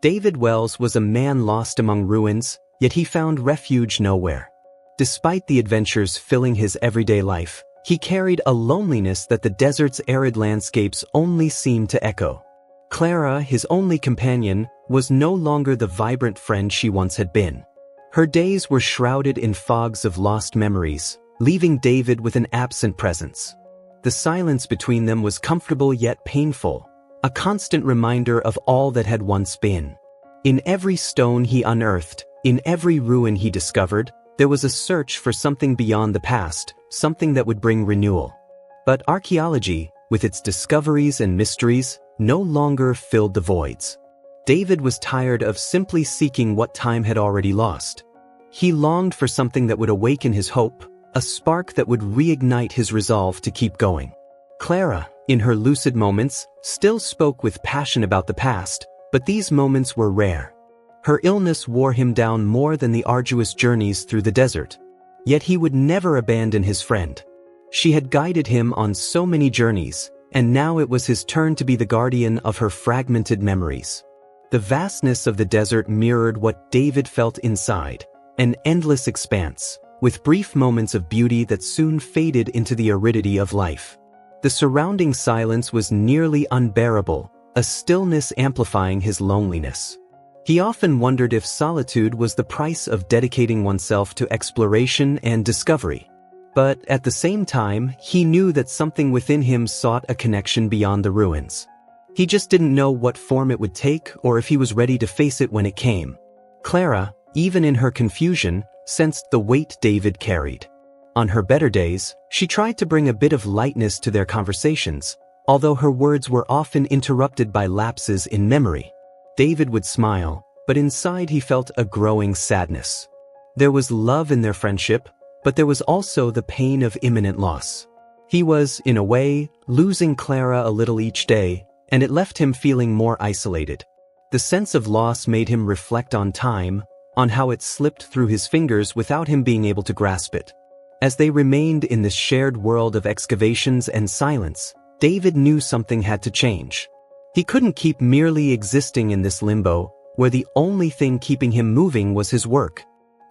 David Wells was a man lost among ruins, yet he found refuge nowhere. Despite the adventures filling his everyday life, he carried a loneliness that the desert's arid landscapes only seemed to echo. Clara, his only companion, was no longer the vibrant friend she once had been. Her days were shrouded in fogs of lost memories, leaving David with an absent presence. The silence between them was comfortable yet painful, a constant reminder of all that had once been. In every stone he unearthed, in every ruin he discovered, there was a search for something beyond the past, something that would bring renewal. But archaeology, with its discoveries and mysteries, no longer filled the voids. David was tired of simply seeking what time had already lost. He longed for something that would awaken his hope, a spark that would reignite his resolve to keep going. Clara, in her lucid moments, still spoke with passion about the past, but these moments were rare. Her illness wore him down more than the arduous journeys through the desert. Yet he would never abandon his friend. She had guided him on so many journeys, and now it was his turn to be the guardian of her fragmented memories. The vastness of the desert mirrored what David felt inside, an endless expanse, with brief moments of beauty that soon faded into the aridity of life. The surrounding silence was nearly unbearable, a stillness amplifying his loneliness. He often wondered if solitude was the price of dedicating oneself to exploration and discovery. But at the same time, he knew that something within him sought a connection beyond the ruins. He just didn't know what form it would take or if he was ready to face it when it came. Clara, even in her confusion, sensed the weight David carried. On her better days, she tried to bring a bit of lightness to their conversations, although her words were often interrupted by lapses in memory. David would smile, but inside he felt a growing sadness. There was love in their friendship, but there was also the pain of imminent loss. He was, in a way, losing Clara a little each day, and it left him feeling more isolated. The sense of loss made him reflect on time, on how it slipped through his fingers without him being able to grasp it. As they remained in this shared world of excavations and silence, David knew something had to change. He couldn't keep merely existing in this limbo, where the only thing keeping him moving was his work.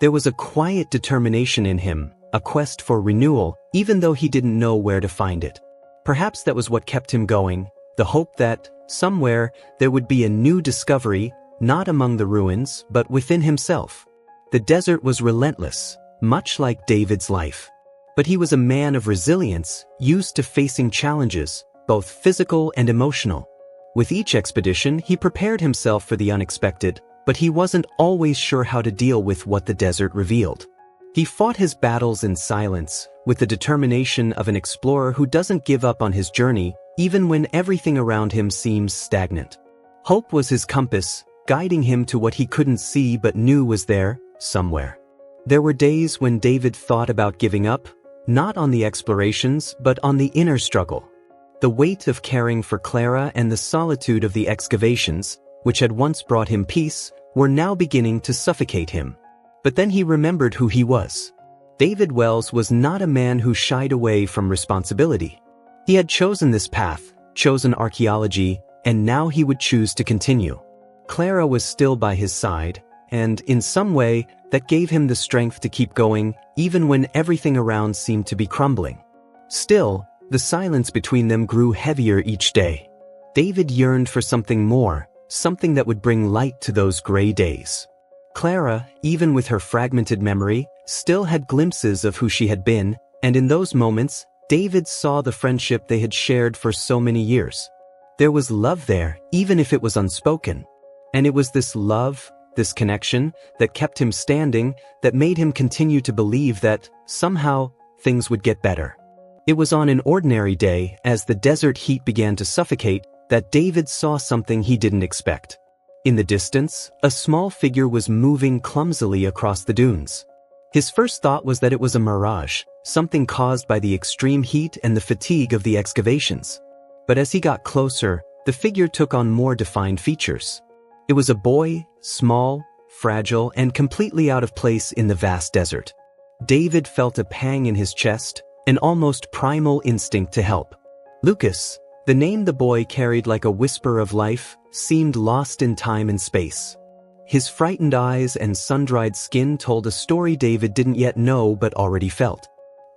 There was a quiet determination in him, a quest for renewal, even though he didn't know where to find it. Perhaps that was what kept him going, the hope that, somewhere, there would be a new discovery, not among the ruins, but within himself. The desert was relentless, much like David's life. But he was a man of resilience, used to facing challenges, both physical and emotional. With each expedition, he prepared himself for the unexpected, but he wasn't always sure how to deal with what the desert revealed. He fought his battles in silence, with the determination of an explorer who doesn't give up on his journey, even when everything around him seems stagnant. Hope was his compass, guiding him to what he couldn't see but knew was there, somewhere. There were days when David thought about giving up, not on the explorations, but on the inner struggle. The weight of caring for Clara and the solitude of the excavations, which had once brought him peace, were now beginning to suffocate him. But then he remembered who he was. David Wells was not a man who shied away from responsibility. He had chosen this path, chosen archaeology, and now he would choose to continue. Clara was still by his side, and in some way, that gave him the strength to keep going, even when everything around seemed to be crumbling. Still, the silence between them grew heavier each day. David yearned for something more, something that would bring light to those gray days. Clara, even with her fragmented memory, still had glimpses of who she had been, and in those moments, David saw the friendship they had shared for so many years. There was love there, even if it was unspoken. And it was this love, this connection, that kept him standing, that made him continue to believe that, somehow, things would get better. It was on an ordinary day, as the desert heat began to suffocate, that David saw something he didn't expect. In the distance, a small figure was moving clumsily across the dunes. His first thought was that it was a mirage, something caused by the extreme heat and the fatigue of the excavations. But as he got closer, the figure took on more defined features. It was a boy, small, fragile, and completely out of place in the vast desert. David felt a pang in his chest, an almost primal instinct to help. "Lucas," The name the boy carried like a whisper of life seemed lost in time and space. His frightened eyes and sun-dried skin told a story David didn't yet know but already felt.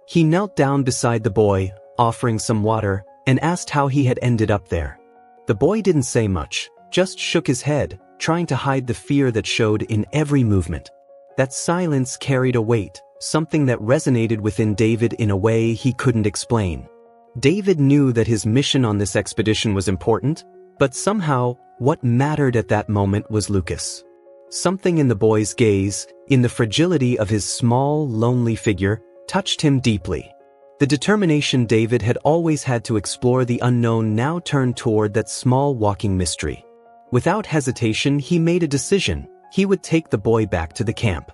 He knelt down beside the boy, offering some water, and asked how he had ended up there. The boy didn't say much, just shook his head, trying to hide the fear that showed in every movement. That silence carried a weight, something that resonated within David in a way he couldn't explain. David knew that his mission on this expedition was important, but somehow, what mattered at that moment was Lucas. Something in the boy's gaze, in the fragility of his small, lonely figure, touched him deeply. The determination David had always had to explore the unknown now turned toward that small walking mystery. Without hesitation, he made a decision. He would take the boy back to the camp.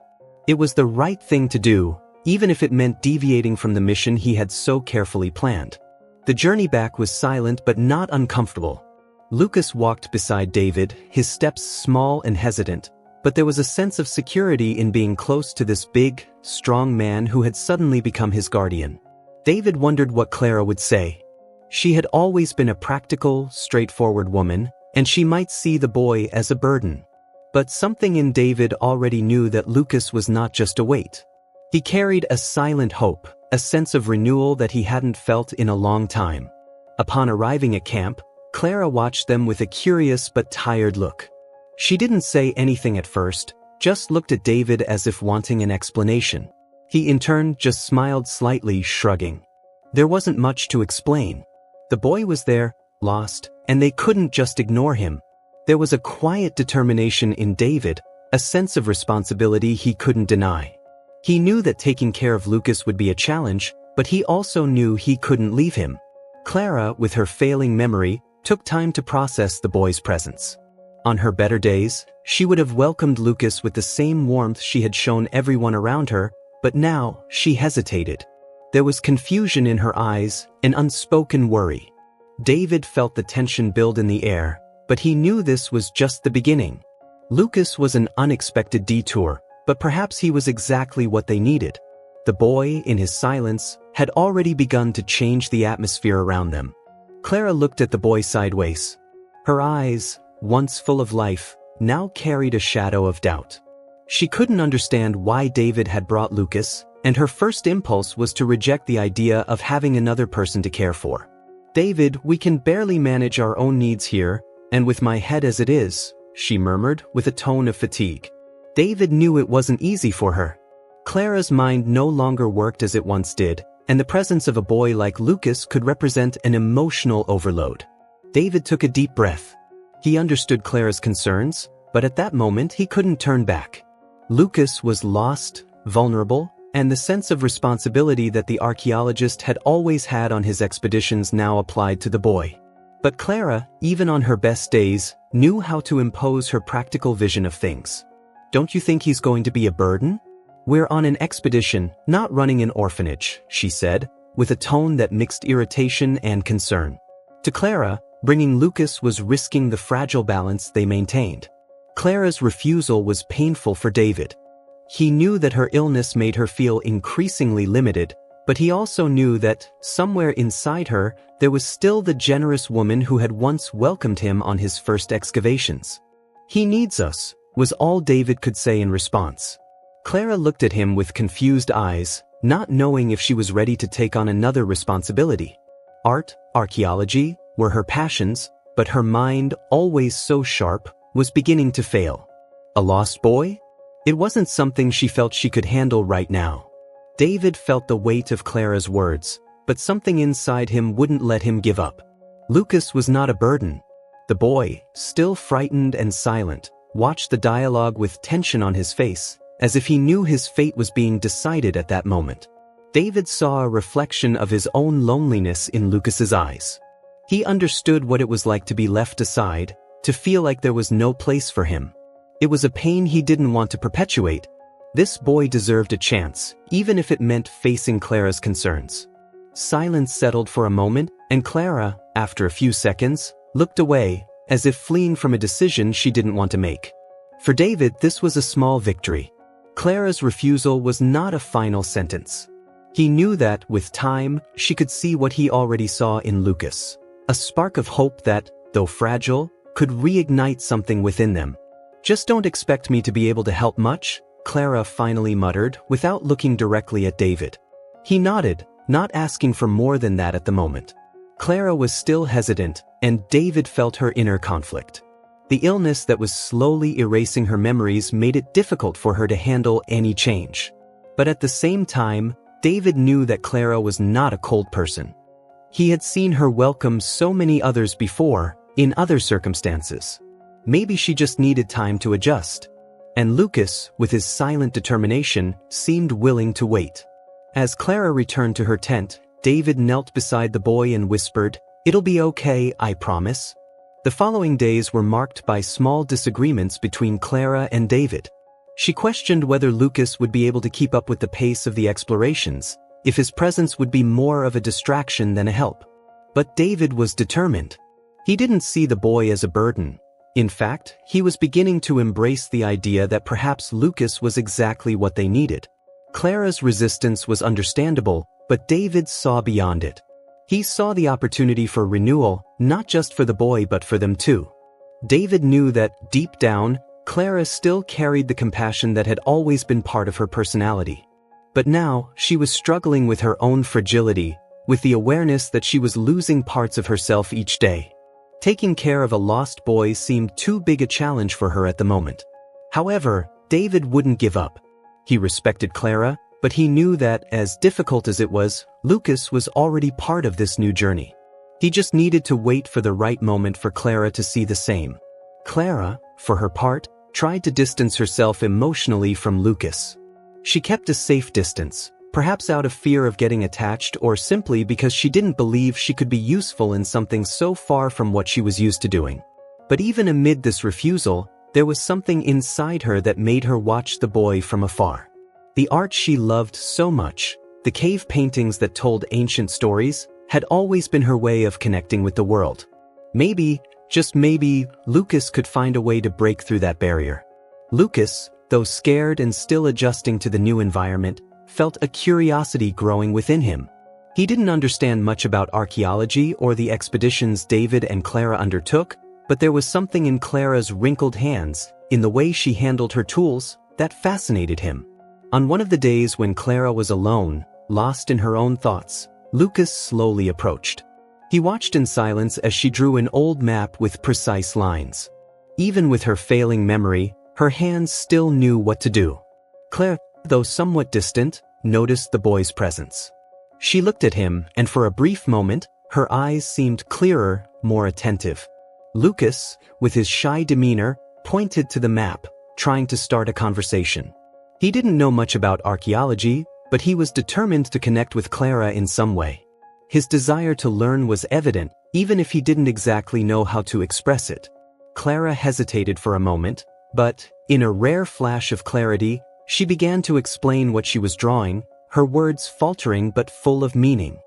It was the right thing to do, even if it meant deviating from the mission he had so carefully planned. The journey back was silent but not uncomfortable. Lucas walked beside David, his steps small and hesitant, but there was a sense of security in being close to this big, strong man who had suddenly become his guardian. David wondered what Clara would say. She had always been a practical, straightforward woman, and she might see the boy as a burden. But something in David already knew that Lucas was not just a weight. He carried a silent hope, a sense of renewal that he hadn't felt in a long time. Upon arriving at camp, Clara watched them with a curious but tired look. She didn't say anything at first, just looked at David as if wanting an explanation. He in turn just smiled slightly, shrugging. There wasn't much to explain. The boy was there, lost, and they couldn't just ignore him. There was a quiet determination in David, a sense of responsibility he couldn't deny. He knew that taking care of Lucas would be a challenge, but he also knew he couldn't leave him. Clara, with her failing memory, took time to process the boy's presence. On her better days, she would have welcomed Lucas with the same warmth she had shown everyone around her, but now she hesitated. There was confusion in her eyes, an unspoken worry. David felt the tension build in the air, but he knew this was just the beginning. Lucas was an unexpected detour, but perhaps he was exactly what they needed. The boy, in his silence, had already begun to change the atmosphere around them. Clara looked at the boy sideways. Her eyes, once full of life, now carried a shadow of doubt. She couldn't understand why David had brought Lucas, and her first impulse was to reject the idea of having another person to care for. "David, we can barely manage our own needs here, and with my head as it is," she murmured with a tone of fatigue. David knew it wasn't easy for her. Clara's mind no longer worked as it once did, and the presence of a boy like Lucas could represent an emotional overload. David took a deep breath. He understood Clara's concerns, but at that moment he couldn't turn back. Lucas was lost, vulnerable, and the sense of responsibility that the archaeologist had always had on his expeditions now applied to the boy. But Clara, even on her best days, knew how to impose her practical vision of things. "Don't you think he's going to be a burden?" "We're on an expedition, not running an orphanage," she said, with a tone that mixed irritation and concern. To Clara, bringing Lucas was risking the fragile balance they maintained. Clara's refusal was painful for David. He knew that her illness made her feel increasingly limited, but he also knew that, somewhere inside her, there was still the generous woman who had once welcomed him on his first excavations. "He needs us," was all David could say in response. Clara looked at him with confused eyes, not knowing if she was ready to take on another responsibility. Art, archaeology, were her passions, but her mind, always so sharp, was beginning to fail. A lost boy? It wasn't something she felt she could handle right now. David felt the weight of Clara's words, but something inside him wouldn't let him give up. Lucas was not a burden. The boy, still frightened and silent, watched the dialogue with tension on his face, as if he knew his fate was being decided at that moment. David saw a reflection of his own loneliness in Lucas's eyes. He understood what it was like to be left aside, to feel like there was no place for him. It was a pain he didn't want to perpetuate. This boy deserved a chance, even if it meant facing Clara's concerns. Silence settled for a moment, and Clara, after a few seconds, looked away, as if fleeing from a decision she didn't want to make. For David, this was a small victory. Clara's refusal was not a final sentence. He knew that, with time, she could see what he already saw in Lucas. A spark of hope that, though fragile, could reignite something within them. "Just don't expect me to be able to help much," Clara finally muttered without looking directly at David. He nodded, not asking for more than that at the moment. Clara was still hesitant, and David felt her inner conflict. The illness that was slowly erasing her memories made it difficult for her to handle any change. But at the same time, David knew that Clara was not a cold person. He had seen her welcome so many others before, in other circumstances. Maybe she just needed time to adjust. And Lucas, with his silent determination, seemed willing to wait. As Clara returned to her tent, David knelt beside the boy and whispered, "It'll be okay, I promise." The following days were marked by small disagreements between Clara and David. She questioned whether Lucas would be able to keep up with the pace of the explorations, if his presence would be more of a distraction than a help. But David was determined. He didn't see the boy as a burden. In fact, he was beginning to embrace the idea that perhaps Lucas was exactly what they needed. Clara's resistance was understandable, but David saw beyond it. He saw the opportunity for renewal, not just for the boy but for them too. David knew that, deep down, Clara still carried the compassion that had always been part of her personality. But now, she was struggling with her own fragility, with the awareness that she was losing parts of herself each day. Taking care of a lost boy seemed too big a challenge for her at the moment. However, David wouldn't give up. He respected Clara, but he knew that, as difficult as it was, Lucas was already part of this new journey. He just needed to wait for the right moment for Clara to see the same. Clara, for her part, tried to distance herself emotionally from Lucas. She kept a safe distance, perhaps out of fear of getting attached or simply because she didn't believe she could be useful in something so far from what she was used to doing. But even amid this refusal, there was something inside her that made her watch the boy from afar. The art she loved so much, the cave paintings that told ancient stories, had always been her way of connecting with the world. Maybe, just maybe, Lucas could find a way to break through that barrier. Lucas, though scared and still adjusting to the new environment, felt a curiosity growing within him. He didn't understand much about archaeology or the expeditions David and Clara undertook, but there was something in Clara's wrinkled hands, in the way she handled her tools, that fascinated him. On one of the days when Clara was alone, lost in her own thoughts, Lucas slowly approached. He watched in silence as she drew an old map with precise lines. Even with her failing memory, her hands still knew what to do. Clara, though somewhat distant, noticed the boy's presence. She looked at him, and for a brief moment, her eyes seemed clearer, more attentive. Lucas, with his shy demeanor, pointed to the map, trying to start a conversation. He didn't know much about archaeology, but he was determined to connect with Clara in some way. His desire to learn was evident, even if he didn't exactly know how to express it. Clara hesitated for a moment, but, in a rare flash of clarity, she began to explain what she was drawing, her words faltering but full of meaning.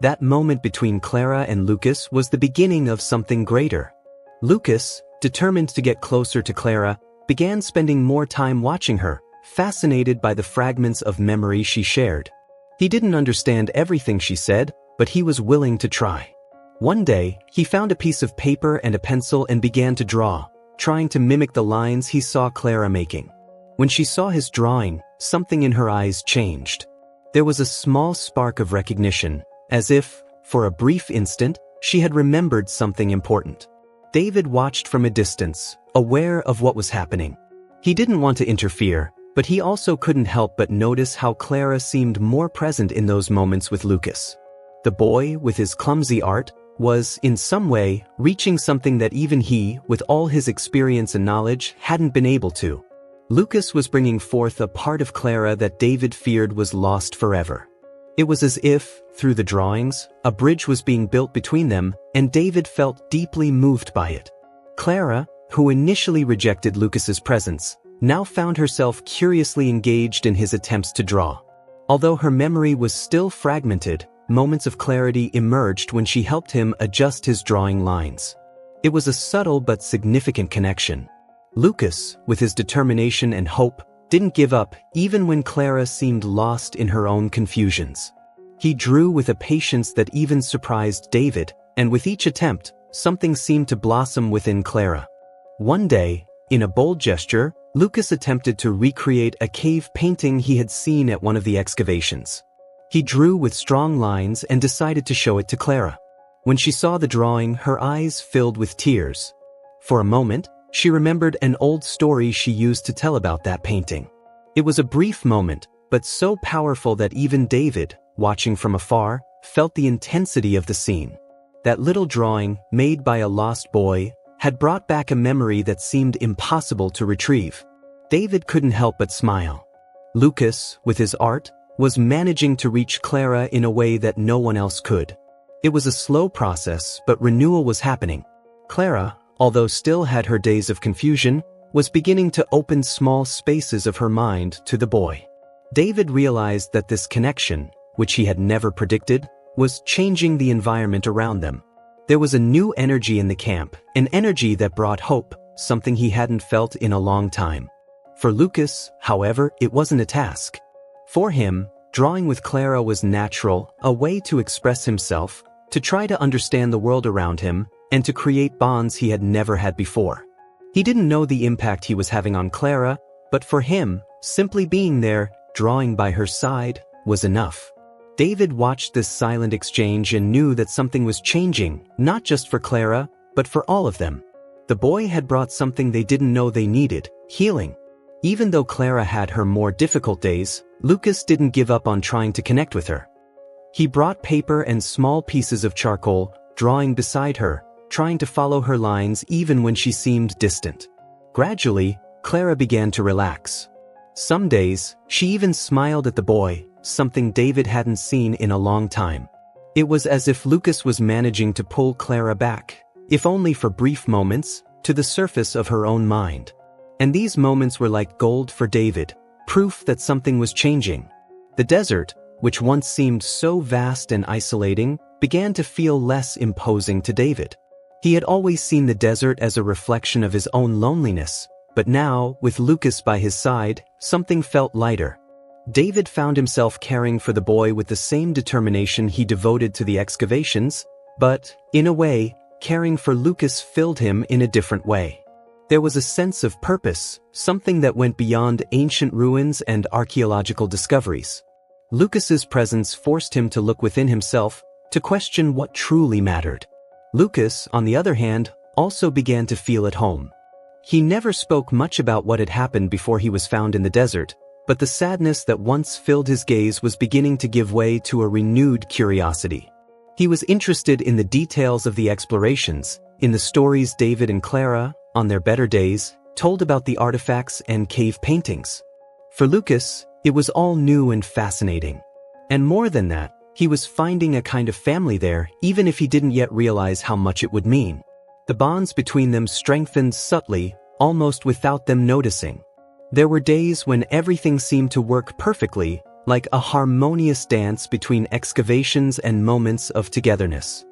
That moment between Clara and Lucas was the beginning of something greater. Lucas, determined to get closer to Clara, began spending more time watching her, fascinated by the fragments of memory she shared. He didn't understand everything she said, but he was willing to try. One day, he found a piece of paper and a pencil and began to draw, trying to mimic the lines he saw Clara making. When she saw his drawing, something in her eyes changed. There was a small spark of recognition, as if, for a brief instant, she had remembered something important. David watched from a distance, aware of what was happening. He didn't want to interfere, but he also couldn't help but notice how Clara seemed more present in those moments with Lucas. The boy, with his clumsy art, was, in some way, reaching something that even he, with all his experience and knowledge, hadn't been able to. Lucas was bringing forth a part of Clara that David feared was lost forever. It was as if, through the drawings, a bridge was being built between them, and David felt deeply moved by it. Clara, who initially rejected Lucas's presence, now found herself curiously engaged in his attempts to draw. Although her memory was still fragmented, moments of clarity emerged when she helped him adjust his drawing lines. It was a subtle but significant connection. Lucas, with his determination and hope, didn't give up even when Clara seemed lost in her own confusions. He drew with a patience that even surprised David, and with each attempt, something seemed to blossom within Clara. One day, in a bold gesture, Lucas attempted to recreate a cave painting he had seen at one of the excavations. He drew with strong lines and decided to show it to Clara. When she saw the drawing, her eyes filled with tears. For a moment, she remembered an old story she used to tell about that painting. It was a brief moment, but so powerful that even David, watching from afar, felt the intensity of the scene. That little drawing, made by a lost boy, had brought back a memory that seemed impossible to retrieve. David couldn't help but smile. Lucas, with his art, was managing to reach Clara in a way that no one else could. It was a slow process, but renewal was happening. Clara, although still had her days of confusion, was beginning to open small spaces of her mind to the boy. David realized that this connection, which he had never predicted, was changing the environment around them. There was a new energy in the camp, an energy that brought hope, something he hadn't felt in a long time. For Lucas, however, it wasn't a task. For him, drawing with Clara was natural, a way to express himself, to try to understand the world around him, and to create bonds he had never had before. He didn't know the impact he was having on Clara, but for him, simply being there, drawing by her side, was enough. David watched this silent exchange and knew that something was changing, not just for Clara, but for all of them. The boy had brought something they didn't know they needed, healing. Even though Clara had her more difficult days, Lucas didn't give up on trying to connect with her. He brought paper and small pieces of charcoal, drawing beside her, trying to follow her lines even when she seemed distant. Gradually, Clara began to relax. Some days, she even smiled at the boy, something David hadn't seen in a long time. It was as if Lucas was managing to pull Clara back, if only for brief moments, to the surface of her own mind. And these moments were like gold for David, proof that something was changing. The desert, which once seemed so vast and isolating, began to feel less imposing to David. He had always seen the desert as a reflection of his own loneliness, but now, with Lucas by his side, something felt lighter. David found himself caring for the boy with the same determination he devoted to the excavations, but, in a way, caring for Lucas filled him in a different way. There was a sense of purpose, something that went beyond ancient ruins and archaeological discoveries. Lucas's presence forced him to look within himself, to question what truly mattered. Lucas, on the other hand, also began to feel at home. He never spoke much about what had happened before he was found in the desert, but the sadness that once filled his gaze was beginning to give way to a renewed curiosity. He was interested in the details of the explorations, in the stories David and Clara, on their better days, told about the artifacts and cave paintings. For Lucas, it was all new and fascinating. And more than that, he was finding a kind of family there, even if he didn't yet realize how much it would mean. The bonds between them strengthened subtly, almost without them noticing. There were days when everything seemed to work perfectly, like a harmonious dance between excavations and moments of togetherness.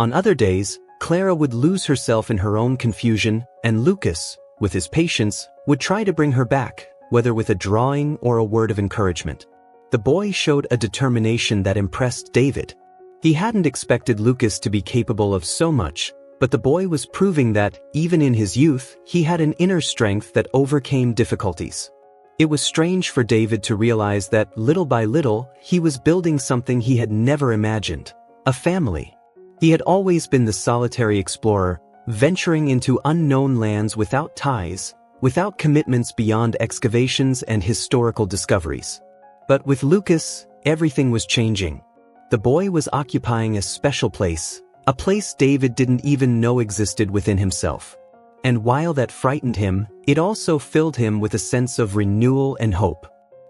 On other days, Clara would lose herself in her own confusion, and Lucas, with his patience, would try to bring her back, whether with a drawing or a word of encouragement. The boy showed a determination that impressed David. He hadn't expected Lucas to be capable of so much, but the boy was proving that, even in his youth, he had an inner strength that overcame difficulties. It was strange for David to realize that, little by little, he was building something he had never imagined: a family. He had always been the solitary explorer, venturing into unknown lands without ties, without commitments beyond excavations and historical discoveries. But with Lucas, everything was changing. The boy was occupying a special place, a place David didn't even know existed within himself. And while that frightened him, it also filled him with a sense of renewal and hope.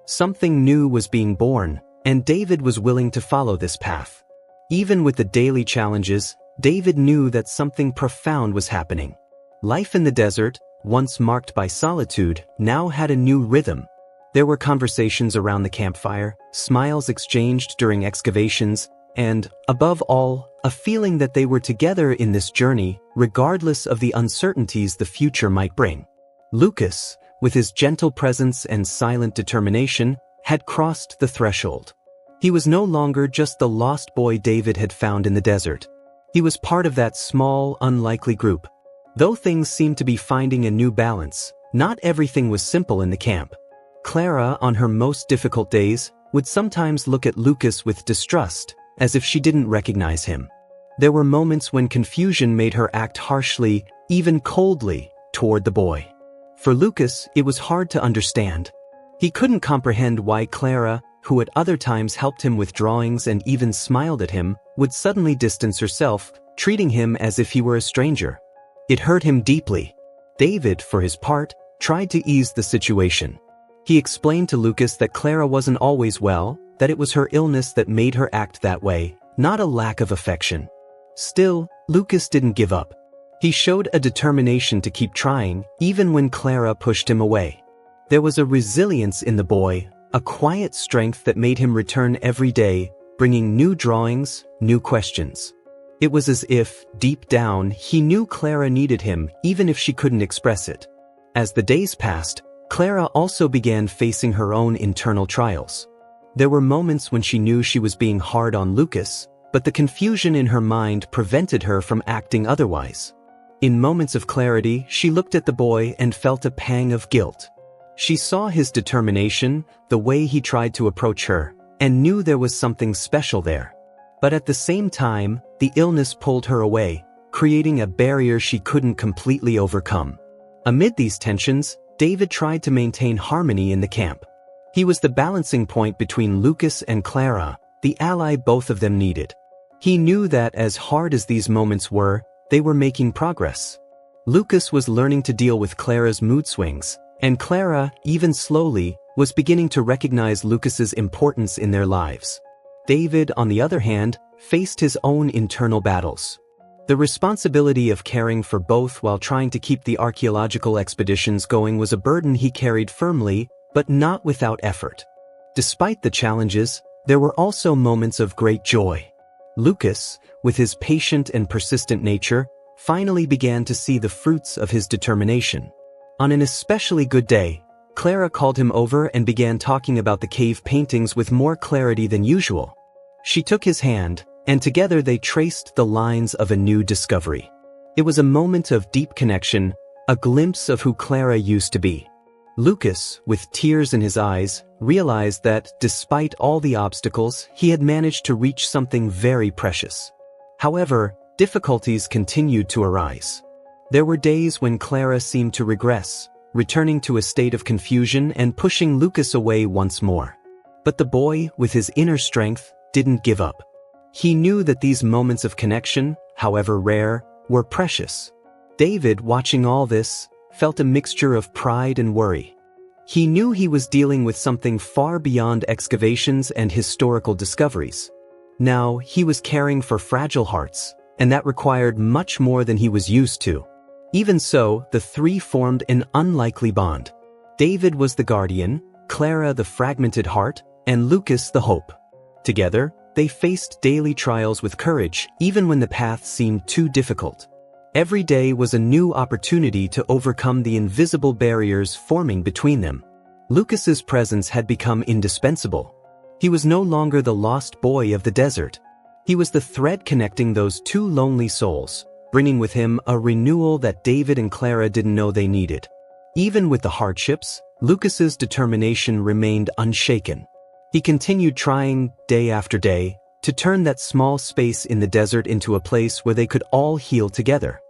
Something new was being born, and David was willing to follow this path. Even with the daily challenges, David knew that something profound was happening. Life in the desert, once marked by solitude, now had a new rhythm. There were conversations around the campfire, smiles exchanged during excavations, and, above all, a feeling that they were together in this journey, regardless of the uncertainties the future might bring. Lucas, with his gentle presence and silent determination, had crossed the threshold. He was no longer just the lost boy David had found in the desert. He was part of that small, unlikely group. Though things seemed to be finding a new balance, not everything was simple in the camp. Clara, on her most difficult days, would sometimes look at Lucas with distrust, as if she didn't recognize him. There were moments when confusion made her act harshly, even coldly, toward the boy. For Lucas, it was hard to understand. He couldn't comprehend why Clara, who at other times helped him with drawings and even smiled at him, would suddenly distance herself, treating him as if he were a stranger. It hurt him deeply. David, for his part, tried to ease the situation. He explained to Lucas that Clara wasn't always well, that it was her illness that made her act that way, not a lack of affection. Still, Lucas didn't give up. He showed a determination to keep trying, even when Clara pushed him away. There was a resilience in the boy, a quiet strength that made him return every day, bringing new drawings, new questions. It was as if, deep down, he knew Clara needed him, even if she couldn't express it. As the days passed, Clara also began facing her own internal trials. There were moments when she knew she was being hard on Lucas, but the confusion in her mind prevented her from acting otherwise. In moments of clarity, she looked at the boy and felt a pang of guilt. She saw his determination, the way he tried to approach her, and knew there was something special there. But at the same time, the illness pulled her away, creating a barrier she couldn't completely overcome. Amid these tensions, David tried to maintain harmony in the camp. He was the balancing point between Lucas and Clara, the ally both of them needed. He knew that as hard as these moments were, they were making progress. Lucas was learning to deal with Clara's mood swings, and Clara, even slowly, was beginning to recognize Lucas's importance in their lives. David, on the other hand, faced his own internal battles. The responsibility of caring for both while trying to keep the archaeological expeditions going was a burden he carried firmly, but not without effort. Despite the challenges, there were also moments of great joy. Lucas, with his patient and persistent nature, finally began to see the fruits of his determination. On an especially good day, Clara called him over and began talking about the cave paintings with more clarity than usual. She took his hand, and together they traced the lines of a new discovery. It was a moment of deep connection, a glimpse of who Clara used to be. Lucas, with tears in his eyes, realized that, despite all the obstacles, he had managed to reach something very precious. However, difficulties continued to arise. There were days when Clara seemed to regress, returning to a state of confusion and pushing Lucas away once more. But the boy, with his inner strength, didn't give up. He knew that these moments of connection, however rare, were precious. David, watching all this, felt a mixture of pride and worry. He knew he was dealing with something far beyond excavations and historical discoveries. Now, he was caring for fragile hearts, and that required much more than he was used to. Even so, the three formed an unlikely bond. David was the guardian, Clara the fragmented heart, and Lucas the hope. Together, they faced daily trials with courage, even when the path seemed too difficult. Every day was a new opportunity to overcome the invisible barriers forming between them. Lucas's presence had become indispensable. He was no longer the lost boy of the desert. He was the thread connecting those two lonely souls, bringing with him a renewal that David and Clara didn't know they needed. Even with the hardships, Lucas's determination remained unshaken. He continued trying, day after day, to turn that small space in the desert into a place where they could all heal together.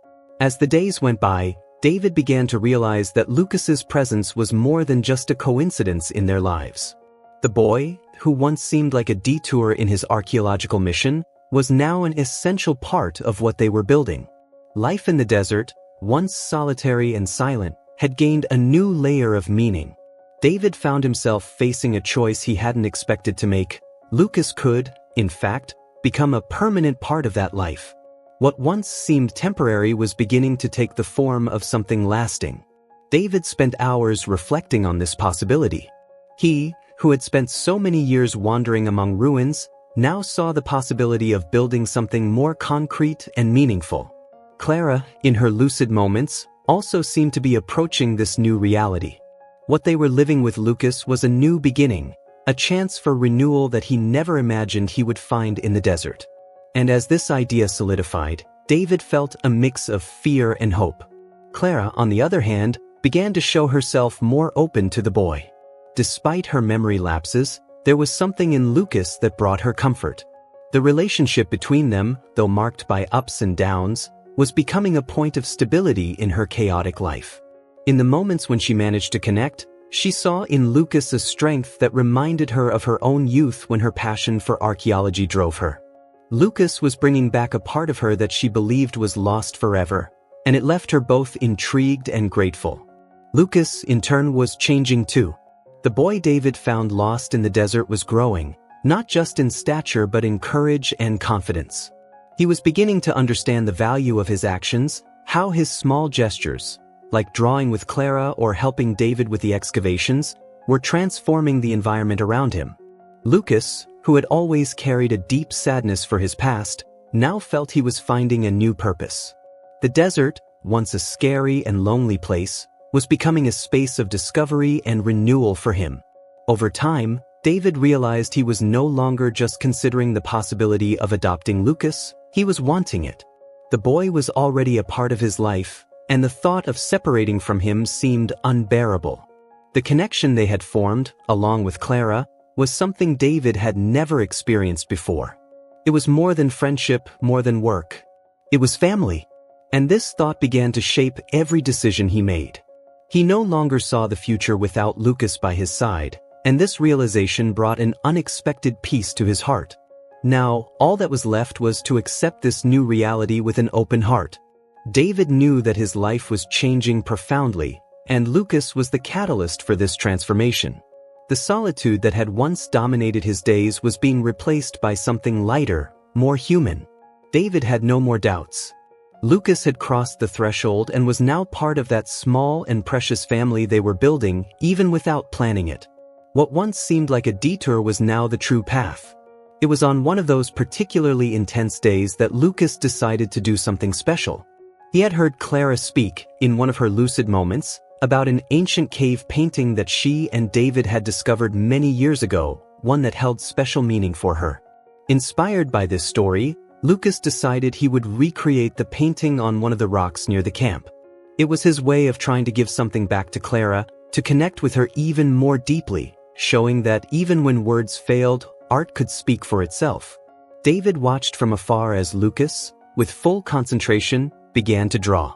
As the days went by, David began to realize that Lucas's presence was more than just a coincidence in their lives. The boy, who once seemed like a detour in his archaeological mission, was now an essential part of what they were building. Life in the desert, once solitary and silent, had gained a new layer of meaning. David found himself facing a choice he hadn't expected to make. Lucas could, in fact, become a permanent part of that life. What once seemed temporary was beginning to take the form of something lasting. David spent hours reflecting on this possibility. He, who had spent so many years wandering among ruins, now saw the possibility of building something more concrete and meaningful. Clara, in her lucid moments, also seemed to be approaching this new reality. What they were living with Lucas was a new beginning, a chance for renewal that he never imagined he would find in the desert. And as this idea solidified, David felt a mix of fear and hope. Clara, on the other hand, began to show herself more open to the boy. Despite her memory lapses, there was something in Lucas that brought her comfort. The relationship between them, though marked by ups and downs, was becoming a point of stability in her chaotic life. In the moments when she managed to connect, she saw in Lucas a strength that reminded her of her own youth when her passion for archaeology drove her. Lucas was bringing back a part of her that she believed was lost forever, and it left her both intrigued and grateful. Lucas, in turn, was changing too. The boy David found lost in the desert was growing, not just in stature but in courage and confidence. He was beginning to understand the value of his actions, how his small gestures, like drawing with Clara or helping David with the excavations, were transforming the environment around him. Lucas, who had always carried a deep sadness for his past, now felt he was finding a new purpose. The desert, once a scary and lonely place, was becoming a space of discovery and renewal for him. Over time, David realized he was no longer just considering the possibility of adopting Lucas, he was wanting it. The boy was already a part of his life, and the thought of separating from him seemed unbearable. The connection they had formed, along with Clara, was something David had never experienced before. It was more than friendship, more than work. It was family. And this thought began to shape every decision he made. He no longer saw the future without Lucas by his side, and this realization brought an unexpected peace to his heart. Now, all that was left was to accept this new reality with an open heart. David knew that his life was changing profoundly, and Lucas was the catalyst for this transformation. The solitude that had once dominated his days was being replaced by something lighter, more human. David had no more doubts. Lucas had crossed the threshold and was now part of that small and precious family they were building, even without planning it. What once seemed like a detour was now the true path. It was on one of those particularly intense days that Lucas decided to do something special. He had heard Clara speak, in one of her lucid moments, about an ancient cave painting that she and David had discovered many years ago, one that held special meaning for her. Inspired by this story, Lucas decided he would recreate the painting on one of the rocks near the camp. It was his way of trying to give something back to Clara, to connect with her even more deeply, showing that even when words failed, art could speak for itself. David watched from afar as Lucas, with full concentration, began to draw.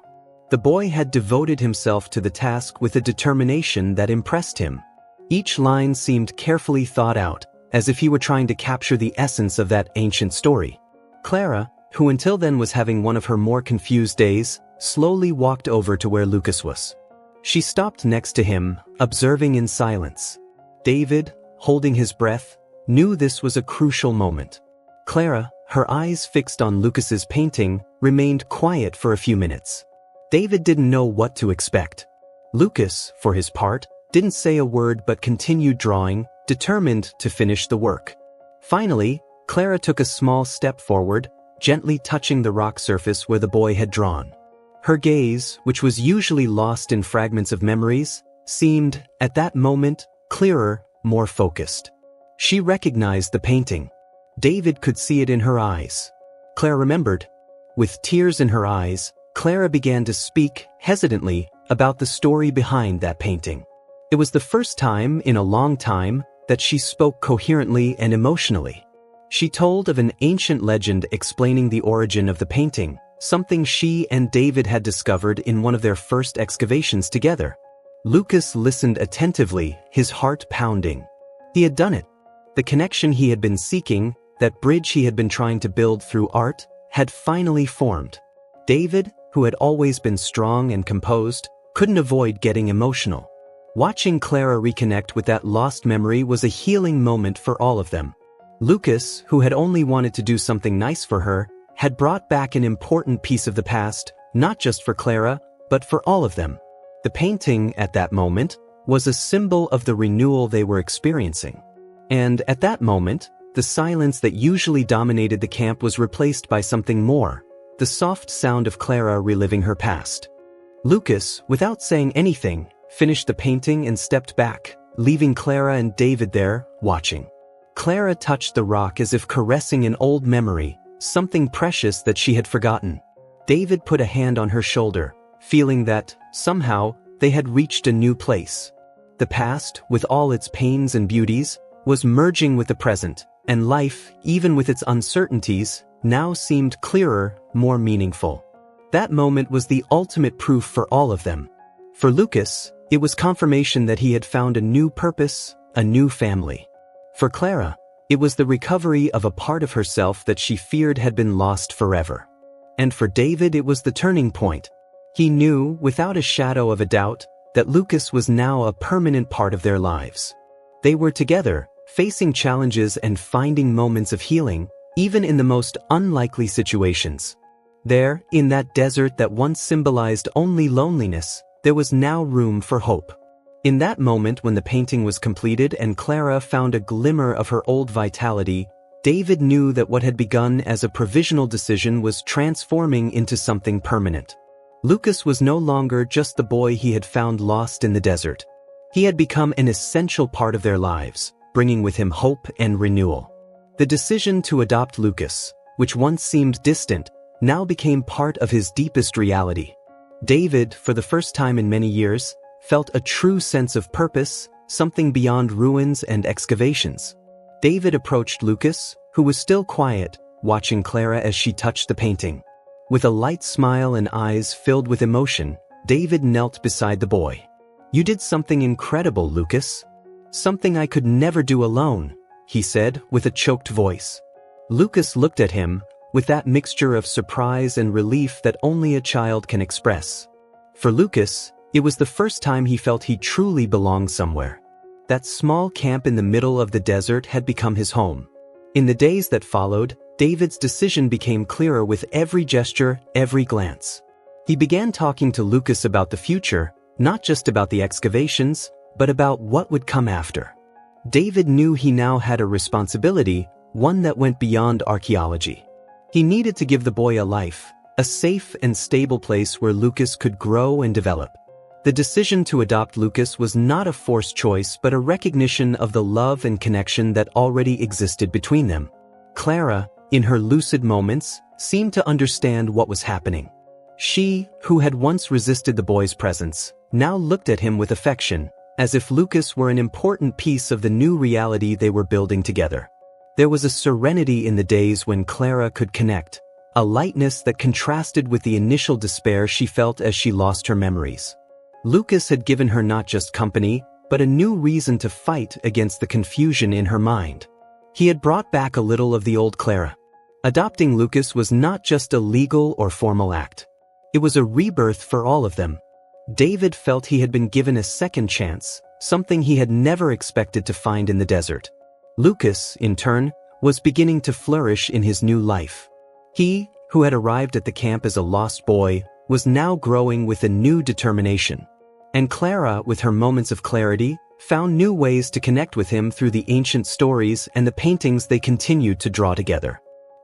The boy had devoted himself to the task with a determination that impressed him. Each line seemed carefully thought out, as if he were trying to capture the essence of that ancient story. Clara, who until then was having one of her more confused days, slowly walked over to where Lucas was. She stopped next to him, observing in silence. David, holding his breath, knew this was a crucial moment. Clara, her eyes fixed on Lucas's painting, remained quiet for a few minutes. David didn't know what to expect. Lucas, for his part, didn't say a word but continued drawing, determined to finish the work. Finally, Clara took a small step forward, gently touching the rock surface where the boy had drawn. Her gaze, which was usually lost in fragments of memories, seemed, at that moment, clearer, more focused. She recognized the painting. David could see it in her eyes. Clara remembered. With tears in her eyes, Clara began to speak, hesitantly, about the story behind that painting. It was the first time in a long time that she spoke coherently and emotionally. She told of an ancient legend explaining the origin of the painting, something she and David had discovered in one of their first excavations together. Lucas listened attentively, his heart pounding. He had done it. The connection he had been seeking, that bridge he had been trying to build through art, had finally formed. David, who had always been strong and composed, couldn't avoid getting emotional. Watching Clara reconnect with that lost memory was a healing moment for all of them. Lucas, who had only wanted to do something nice for her, had brought back an important piece of the past, not just for Clara, but for all of them. The painting, at that moment, was a symbol of the renewal they were experiencing. And at that moment, the silence that usually dominated the camp was replaced by something more, the soft sound of Clara reliving her past. Lucas, without saying anything, finished the painting and stepped back, leaving Clara and David there, watching. Clara touched the rock as if caressing an old memory, something precious that she had forgotten. David put a hand on her shoulder, feeling that, somehow, they had reached a new place. The past, with all its pains and beauties, was merging with the present, and life, even with its uncertainties, now seemed clearer, more meaningful. That moment was the ultimate proof for all of them. For Lucas, it was confirmation that he had found a new purpose, a new family. For Clara, it was the recovery of a part of herself that she feared had been lost forever. And for David, it was the turning point. He knew, without a shadow of a doubt, that Lucas was now a permanent part of their lives. They were together, facing challenges and finding moments of healing, even in the most unlikely situations. There, in that desert that once symbolized only loneliness, there was now room for hope. In that moment when the painting was completed and Clara found a glimmer of her old vitality, David knew that what had begun as a provisional decision was transforming into something permanent. Lucas was no longer just the boy he had found lost in the desert. He had become an essential part of their lives, bringing with him hope and renewal. The decision to adopt Lucas, which once seemed distant, now became part of his deepest reality. David, for the first time in many years, felt a true sense of purpose, something beyond ruins and excavations. David approached Lucas, who was still quiet, watching Clara as she touched the painting. With a light smile and eyes filled with emotion, David knelt beside the boy. "You did something incredible, Lucas. Something I could never do alone," he said with a choked voice. Lucas looked at him, with that mixture of surprise and relief that only a child can express. For Lucas, it was the first time he felt he truly belonged somewhere. That small camp in the middle of the desert had become his home. In the days that followed, David's decision became clearer with every gesture, every glance. He began talking to Lucas about the future, not just about the excavations, but about what would come after. David knew he now had a responsibility, one that went beyond archaeology. He needed to give the boy a life, a safe and stable place where Lucas could grow and develop. The decision to adopt Lucas was not a forced choice but a recognition of the love and connection that already existed between them. Clara, in her lucid moments, seemed to understand what was happening. She, who had once resisted the boy's presence, now looked at him with affection, as if Lucas were an important piece of the new reality they were building together. There was a serenity in the days when Clara could connect, a lightness that contrasted with the initial despair she felt as she lost her memories. Lucas had given her not just company, but a new reason to fight against the confusion in her mind. He had brought back a little of the old Clara. Adopting Lucas was not just a legal or formal act. It was a rebirth for all of them. David felt he had been given a second chance, something he had never expected to find in the desert. Lucas, in turn, was beginning to flourish in his new life. He, who had arrived at the camp as a lost boy, was now growing with a new determination. And Clara, with her moments of clarity, found new ways to connect with him through the ancient stories and the paintings they continued to draw together.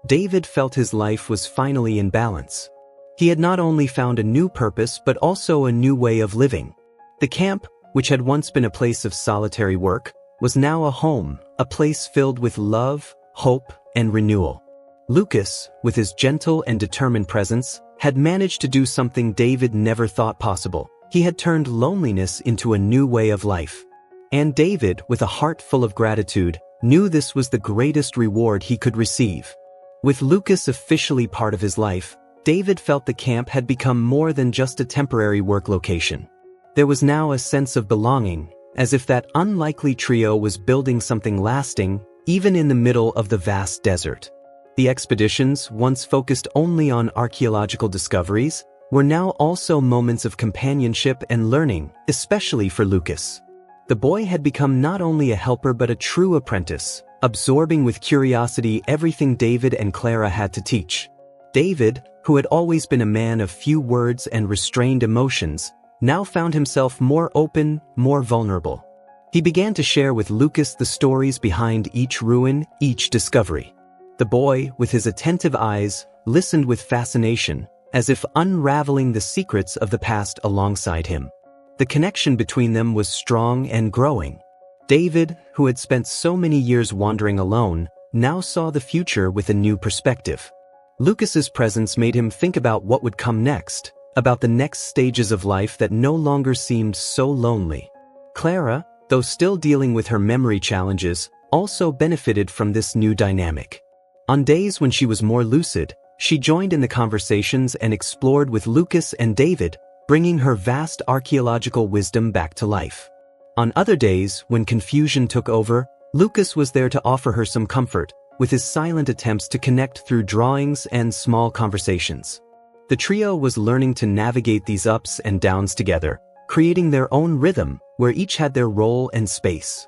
David felt his life was finally in balance. He had not only found a new purpose but also a new way of living. The camp, which had once been a place of solitary work, was now a home, a place filled with love, hope, and renewal. Lucas, with his gentle and determined presence, had managed to do something David never thought possible. He had turned loneliness into a new way of life. And David, with a heart full of gratitude, knew this was the greatest reward he could receive. With Lucas officially part of his life, David felt the camp had become more than just a temporary work location. There was now a sense of belonging, as if that unlikely trio was building something lasting, even in the middle of the vast desert. The expeditions, once focused only on archaeological discoveries, were now also moments of companionship and learning, especially for Lucas. The boy had become not only a helper but a true apprentice, absorbing with curiosity everything David and Clara had to teach. David, who had always been a man of few words and restrained emotions, now found himself more open, more vulnerable. He began to share with Lucas the stories behind each ruin, each discovery. The boy, with his attentive eyes, listened with fascination, as if unraveling the secrets of the past alongside him. The connection between them was strong and growing. David, who had spent so many years wandering alone, now saw the future with a new perspective. Lucas's presence made him think about what would come next, about the next stages of life that no longer seemed so lonely. Clara, though still dealing with her memory challenges, also benefited from this new dynamic. On days when she was more lucid, she joined in the conversations and explored with Lucas and David, bringing her vast archaeological wisdom back to life. On other days, when confusion took over, Lucas was there to offer her some comfort, with his silent attempts to connect through drawings and small conversations. The trio was learning to navigate these ups and downs together, creating their own rhythm, where each had their role and space.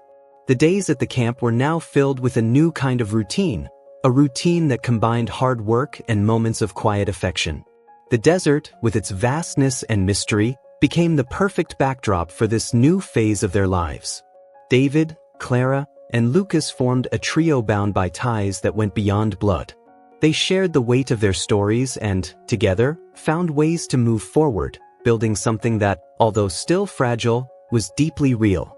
The days at the camp were now filled with a new kind of routine, a routine that combined hard work and moments of quiet affection. The desert, with its vastness and mystery, became the perfect backdrop for this new phase of their lives. David, Clara, and Lucas formed a trio bound by ties that went beyond blood. They shared the weight of their stories and, together, found ways to move forward, building something that, although still fragile, was deeply real.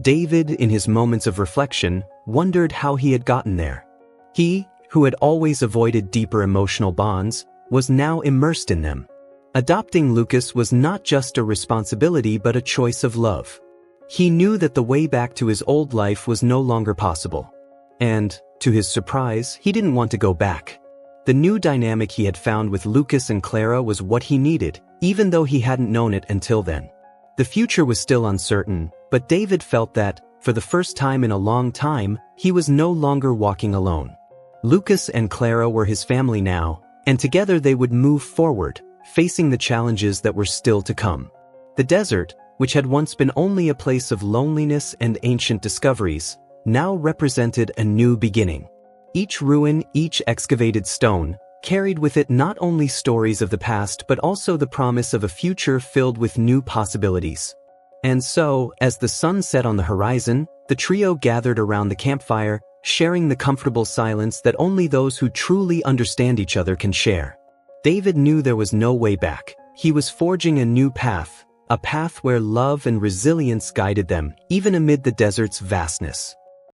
David, in his moments of reflection, wondered how he had gotten there. He, who had always avoided deeper emotional bonds, was now immersed in them. Adopting Lucas was not just a responsibility but a choice of love. He knew that the way back to his old life was no longer possible. And, to his surprise, he didn't want to go back. The new dynamic he had found with Lucas and Clara was what he needed, even though he hadn't known it until then. The future was still uncertain, but David felt that, for the first time in a long time, he was no longer walking alone. Lucas and Clara were his family now, and together they would move forward, facing the challenges that were still to come. The desert, which had once been only a place of loneliness and ancient discoveries, now represented a new beginning. Each ruin, each excavated stone, carried with it not only stories of the past but also the promise of a future filled with new possibilities. And so, as the sun set on the horizon, the trio gathered around the campfire, sharing the comfortable silence that only those who truly understand each other can share. David knew there was no way back. He was forging a new path, a path where love and resilience guided them, even amid the desert's vastness.